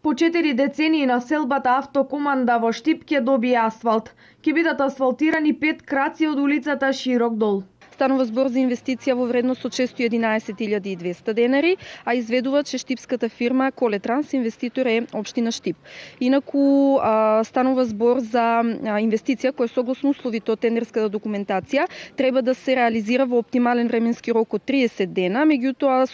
По 4 децении населбата Автокоманда во Штип ќе добие асфалт. Ќе бидат асфалтирани 5 краци од улицата Широк дол. Станува збор за инвестиција во вредност од 611.200 денари, а изведува че штипската фирма Колетранс инвеститор е општина Штип. Инаку станува збор за инвестиција која согласно условите од тендерската документација треба да се реализира во оптимален временски рок од 30 дена, меѓутоа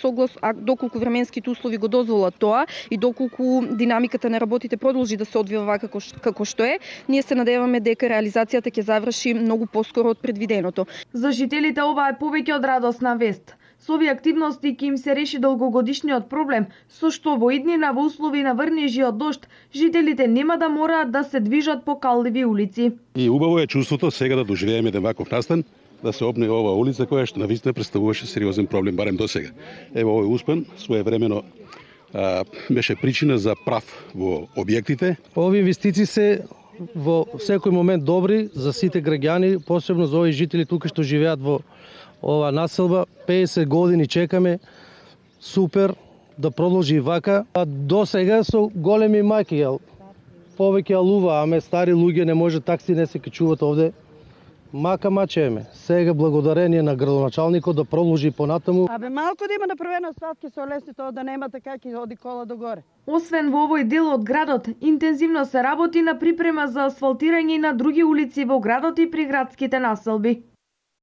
доколку временските услови го дозволат тоа и доколку динамиката на работите продолжи да се одвива вака како што е, ние се надеваме дека реализацијата ќе заврши многу поскоро од предвиденото. За жителите ова е повеќе од радосна вест. Со овие активности ќе им се реши долгогодишниот проблем, со што во иднина во услови на врнежи од дожд, жителите нема да мораат да се движат по калливи улици. И убаво е чувството сега да доживееме еден ваков настан, да се обнови оваа улица која што навистина представуваше сериозен проблем барем досега. Ево овој успен своевремено беше причина за прав во објектите. Овие инвестиции се во секој момент добри за сите граѓани, посебно за овие жители тука што живеат во ова населба. 50 години чекаме, супер, да продолжи вака. А до сега со големи маки, повеќе алува, аме стари луѓе не може такси не се качуваат овде. Мака мачеме. Сега благодарение на градоначалникот да продолжи понатаму. Малку да има направено асфалт ќе се олесни тоа да нема така ќе оди кола до горе. Освен во овој дел од градот, интензивно се работи на припрема за асфалтирање на други улици во градот и приградските населби.